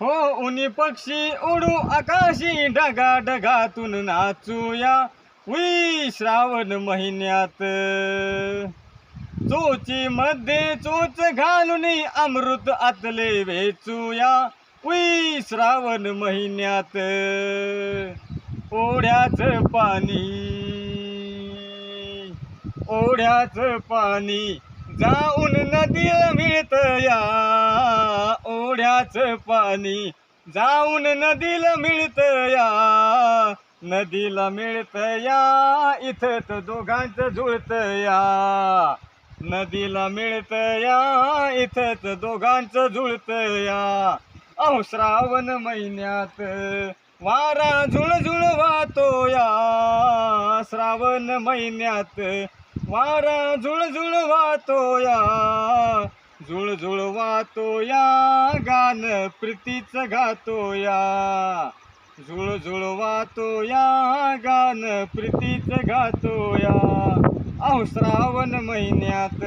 हो उनी पक्षी उडू आकाशी ढगा ढगातून नाचूया उई श्रावण महिन्यात चोची मध्ये चोच घालून अमृत आतले वेचूया उई श्रावण महिन्यात ओढ्याचं पाणी ओढ्याचं पाणी जाऊन नदीला मिळतं या ओढ्याचं पाणी जाऊन नदीला मिळतं या नदीला मिळतं या इथं तर दोघांचं जुळतं या नदीला मिळतं या इथं तर दोघांचं जुळतं या अहो श्रावण महिन्यात वारा झुळझुळ वाहतो या श्रावण महिन्यात वारा झुळझुळ वाहतो या झुळझुळ वाहतो या गान प्रीतीचं गातो या झुळझुळ वाहतो या गान प्रीतीचं गातो या अहो श्रावण महिन्यात